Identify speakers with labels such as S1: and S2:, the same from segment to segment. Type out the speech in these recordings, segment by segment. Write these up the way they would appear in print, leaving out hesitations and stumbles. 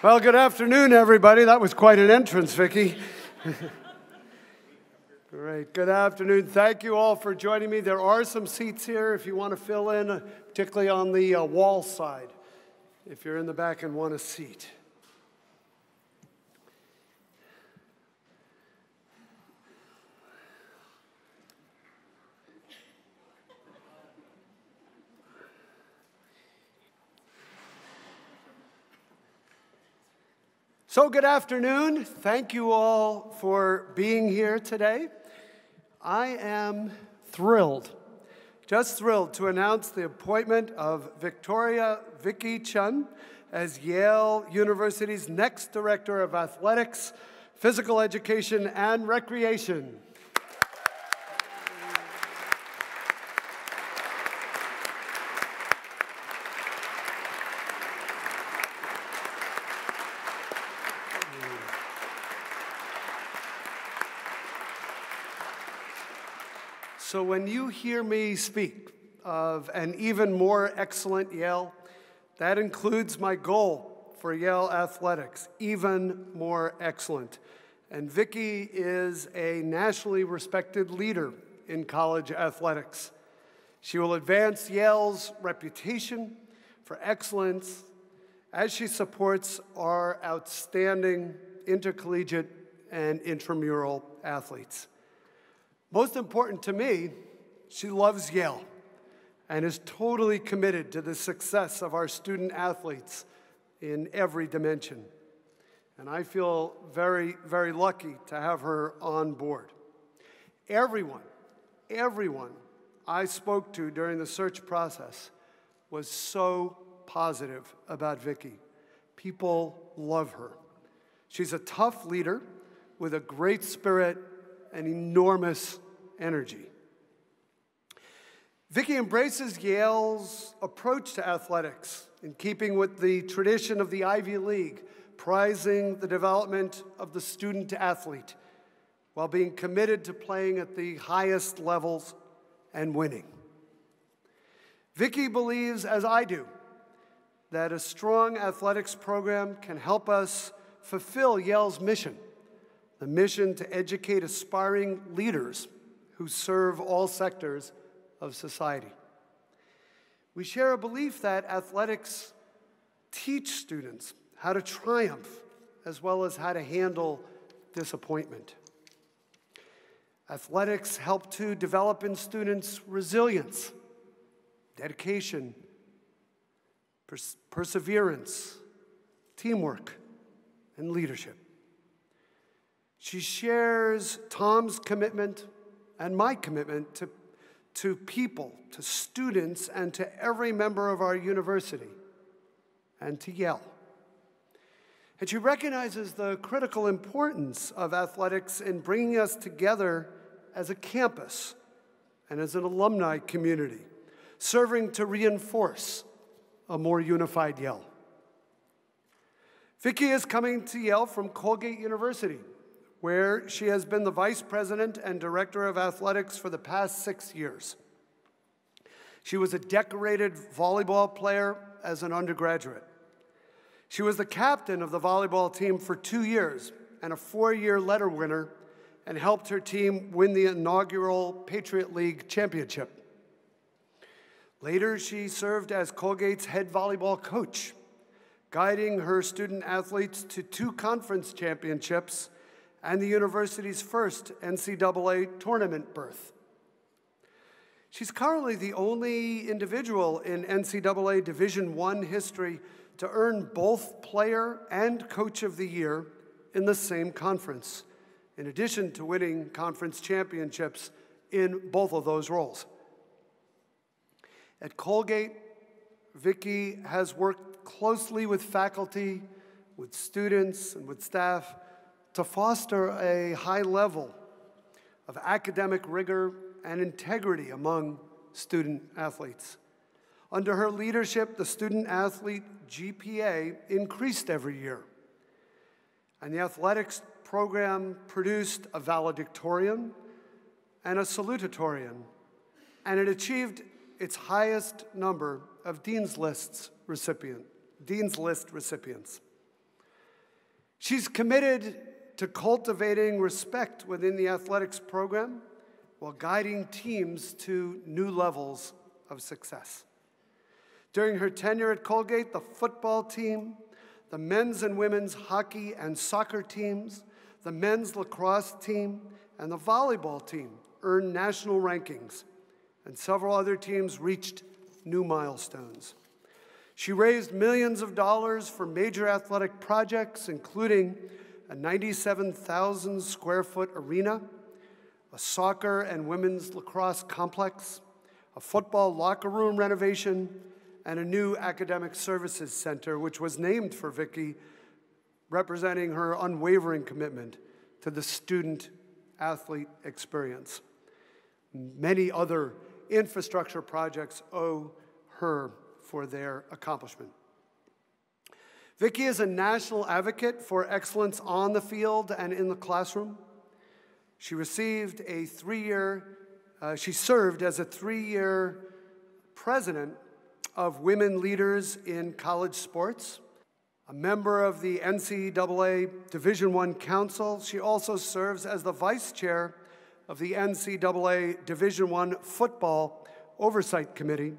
S1: Well, good afternoon, everybody. That was quite an entrance, Vicky. Great. Good afternoon. Thank you all for joining me. There are some seats here if you want to fill in, particularly on the wall side, if you're in the back and want a seat. So good afternoon. Thank you all for being here today. I am thrilled, just thrilled to announce the appointment of Vicky Chun as Yale University's next Director of Athletics, Physical Education, and Recreation. So when you hear me speak of an even more excellent Yale, that includes my goal for Yale athletics, even more excellent. And Vicky is a nationally respected leader in college athletics. She will advance Yale's reputation for excellence as she supports our outstanding intercollegiate and intramural athletes. Most important to me, she loves Yale and is totally committed to the success of our student athletes in every dimension. And I feel very, very lucky to have her on board. Everyone I spoke to during the search process was so positive about Vicky. People love her. She's a tough leader with a great spirit and enormous energy. Vicky embraces Yale's approach to athletics in keeping with the tradition of the Ivy League, prizing the development of the student athlete while being committed to playing at the highest levels and winning. Vicky believes, as I do, that a strong athletics program can help us fulfill Yale's mission, the mission to educate aspiring leaders who serve all sectors of society. We share a belief that athletics teach students how to triumph as well as how to handle disappointment. Athletics help to develop in students resilience, dedication, perseverance, teamwork, and leadership. She shares Tom's commitment and my commitment to people, to students, and to every member of our university, and to Yale. And she recognizes the critical importance of athletics in bringing us together as a campus and as an alumni community, serving to reinforce a more unified Yale. Vicky is coming to Yale from Colgate University, where she has been the Vice President and Director of Athletics for the past 6 years. She was a decorated volleyball player as an undergraduate. She was the captain of the volleyball team for 2 years and a 4-year letter winner, and helped her team win the inaugural Patriot League championship. Later, she served as Colgate's head volleyball coach, guiding her student athletes to 2 conference championships and the university's first NCAA tournament berth. She's currently the only individual in NCAA Division I history to earn both Player and Coach of the Year in the same conference, in addition to winning conference championships in both of those roles. At Colgate, Vicky has worked closely with faculty, with students, and with staff to foster a high level of academic rigor and integrity among student athletes. Under her leadership, the student-athlete GPA increased every year, and the athletics program produced a valedictorian and a salutatorian, and it achieved its highest number of Dean's List recipients. She's committed to cultivating respect within the athletics program while guiding teams to new levels of success. During her tenure at Colgate, the football team, the men's and women's hockey and soccer teams, the men's lacrosse team, and the volleyball team earned national rankings, and several other teams reached new milestones. She raised millions of dollars for major athletic projects, including a 97,000 square foot arena, a soccer and women's lacrosse complex, a football locker room renovation, and a new academic services center, which was named for Vicky, representing her unwavering commitment to the student-athlete experience. Many other infrastructure projects owe her for their accomplishment. Vicky is a national advocate for excellence on the field and in the classroom. She served as a 3-year president of Women Leaders in College Sports, a member of the NCAA Division I Council. She also serves as the vice chair of the NCAA Division I Football Oversight Committee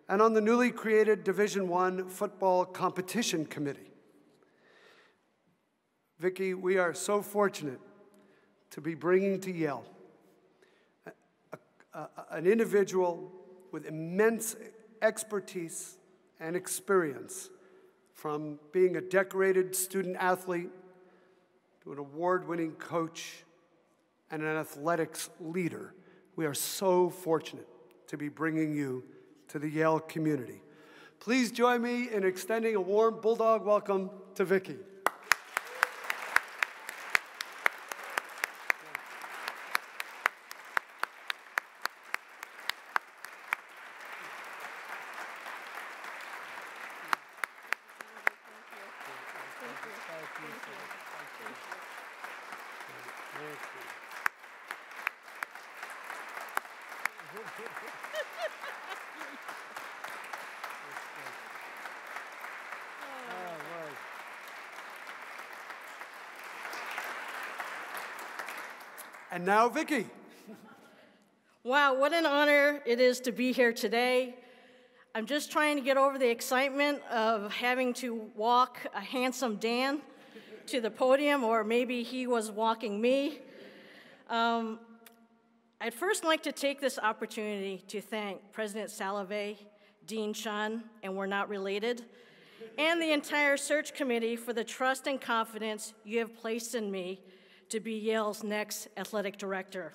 S1: and on the newly created Division I Football Competition Committee. Vicky, we are so fortunate to be bringing to Yale an individual with immense expertise and experience, from being a decorated student athlete to an award-winning coach and an athletics leader. We are so fortunate to be bringing you to the Yale community. Please join me in extending a warm Bulldog welcome to Vicky. And now, Vicky.
S2: Wow, what an honor it is to be here today. I'm just trying to get over the excitement of having to walk a handsome Dan to the podium, or maybe he was walking me. I'd first like to take this opportunity to thank President Salovey, Dean Chun, and we're not related, and the entire search committee for the trust and confidence you have placed in me to be Yale's next athletic director.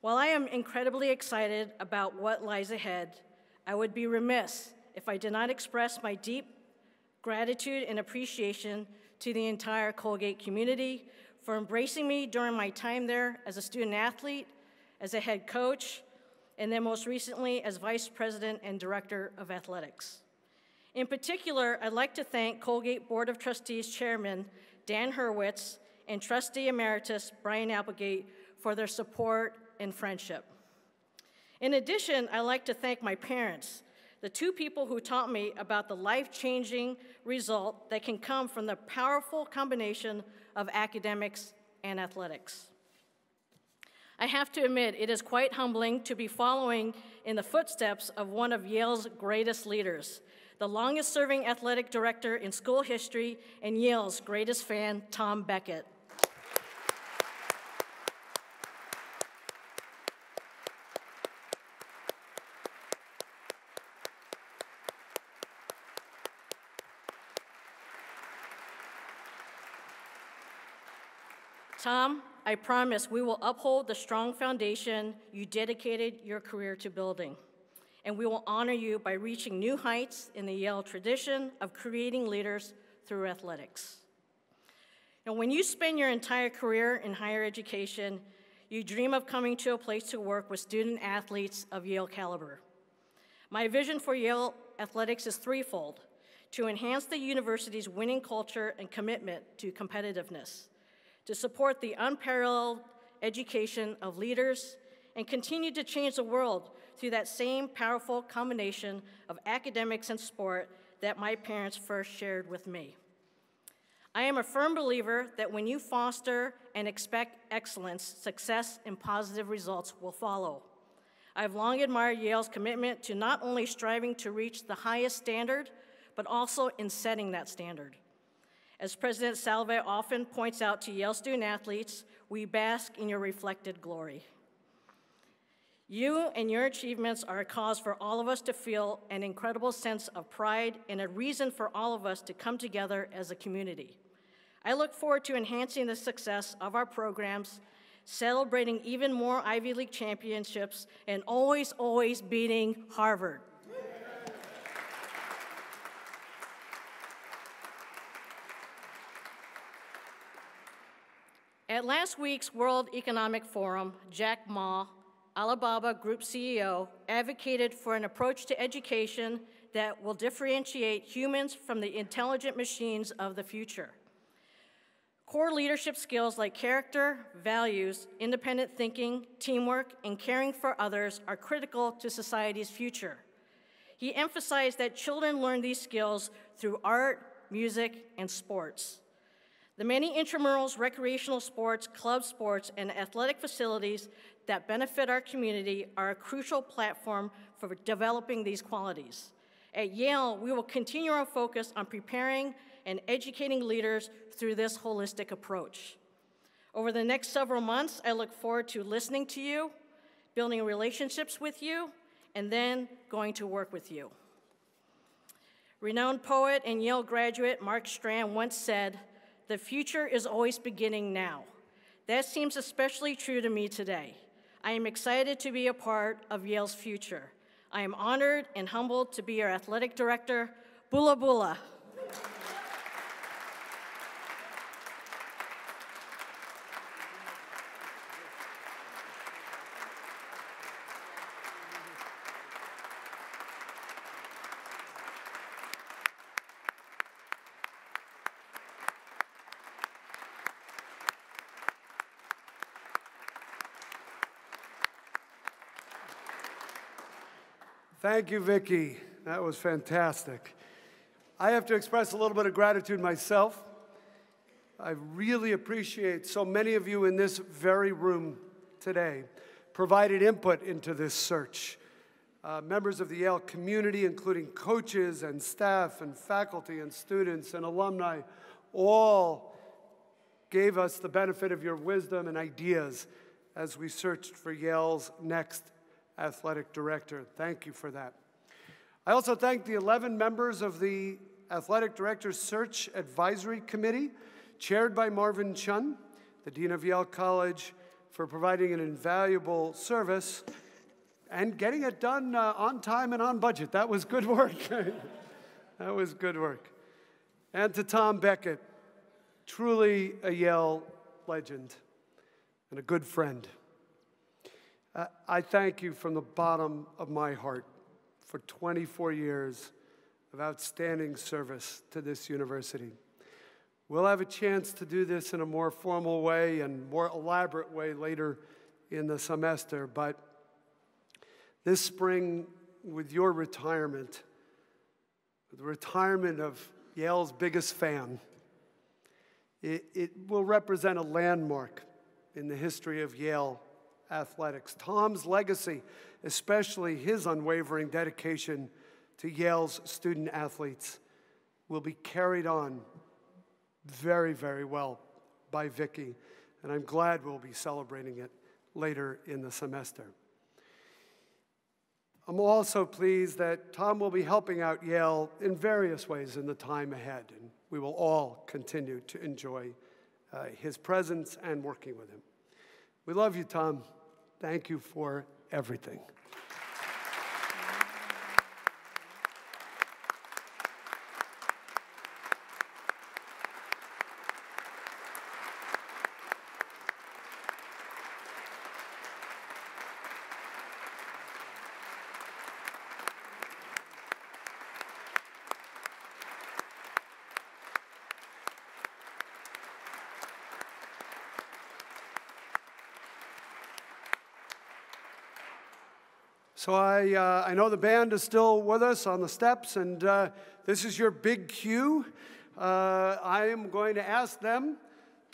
S2: While I am incredibly excited about what lies ahead, I would be remiss if I did not express my deep gratitude and appreciation to the entire Colgate community for embracing me during my time there as a student athlete, as a head coach, and then most recently as vice president and director of athletics. In particular, I'd like to thank Colgate Board of Trustees Chairman Dan Hurwitz and Trustee Emeritus Brian Applegate for their support and friendship. In addition, I'd like to thank my parents, the two people who taught me about the life-changing result that can come from the powerful combination of academics and athletics. I have to admit, it is quite humbling to be following in the footsteps of one of Yale's greatest leaders, the longest-serving athletic director in school history and Yale's greatest fan, Tom Beckett. Tom, I promise we will uphold the strong foundation you dedicated your career to building, and we will honor you by reaching new heights in the Yale tradition of creating leaders through athletics. Now, when you spend your entire career in higher education, you dream of coming to a place to work with student athletes of Yale caliber. My vision for Yale athletics is threefold: to enhance the university's winning culture and commitment to competitiveness, to support the unparalleled education of leaders, and continue to change the world through that same powerful combination of academics and sport that my parents first shared with me. I am a firm believer that when you foster and expect excellence, success and positive results will follow. I've long admired Yale's commitment to not only striving to reach the highest standard, but also in setting that standard. As President Salovey often points out to Yale student athletes, we bask in your reflected glory. You and your achievements are a cause for all of us to feel an incredible sense of pride and a reason for all of us to come together as a community. I look forward to enhancing the success of our programs, celebrating even more Ivy League championships, and always, always beating Harvard. At last week's World Economic Forum, Jack Ma, Alibaba Group CEO, advocated for an approach to education that will differentiate humans from the intelligent machines of the future. Core leadership skills like character, values, independent thinking, teamwork, and caring for others are critical to society's future. He emphasized that children learn these skills through art, music, and sports. The many intramurals, recreational sports, club sports, and athletic facilities that benefit our community are a crucial platform for developing these qualities. At Yale, we will continue our focus on preparing and educating leaders through this holistic approach. Over the next several months, I look forward to listening to you, building relationships with you, and then going to work with you. Renowned poet and Yale graduate Mark Strand once said, "The future is always beginning now." That seems especially true to me today. I am excited to be a part of Yale's future. I am honored and humbled to be your athletic director. Bula bula.
S1: Thank you, Vicky. That was fantastic. I have to express a little bit of gratitude myself. I really appreciate so many of you in this very room today provided input into this search. Members of the Yale community, including coaches and staff and faculty and students and alumni, all gave us the benefit of your wisdom and ideas as we searched for Yale's next athletic director. Thank you for that. I also thank the 11 members of the Athletic Directors Search Advisory Committee, chaired by Marvin Chun, the Dean of Yale College, for providing an invaluable service and getting it done on time and on budget. That was good work. That was good work. And to Tom Beckett, truly a Yale legend and a good friend. I thank you from the bottom of my heart for 24 years of outstanding service to this university. We'll have a chance to do this in a more formal way and more elaborate way later in the semester, but this spring, with your retirement, the retirement of Yale's biggest fan, it will represent a landmark in the history of Yale athletics. Tom's legacy, especially his unwavering dedication to Yale's student athletes, will be carried on very, very well by Vicky, and I'm glad we'll be celebrating it later in the semester. I'm also pleased that Tom will be helping out Yale in various ways in the time ahead, and we will all continue to enjoy his presence and working with him. We love you, Tom. Thank you for everything. So I know the band is still with us on the steps, and this is your big cue. I am going to ask them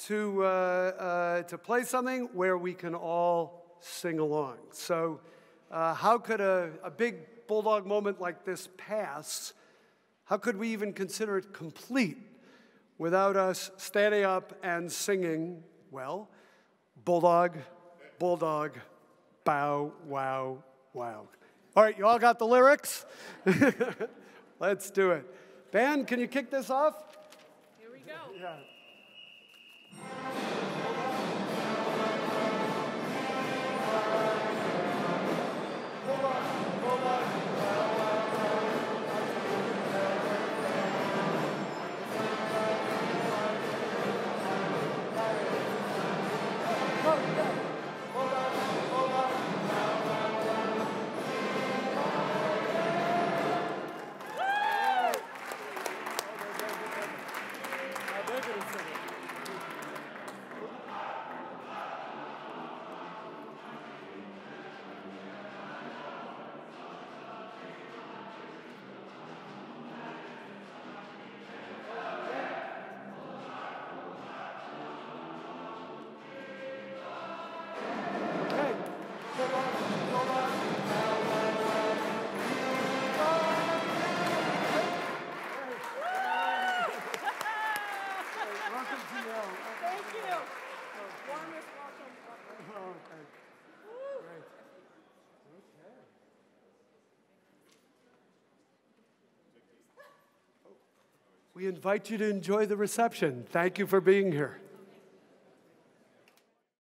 S1: to play something where we can all sing along. So how could a big Bulldog moment like this pass? How could we even consider it complete without us standing up and singing, well, Bulldog, Bulldog, bow, wow, wow. All right, you all got the lyrics? Let's do it. Band, can you kick this off?
S2: Here we go.
S1: Yeah. We invite you to enjoy the reception. Thank you for being here.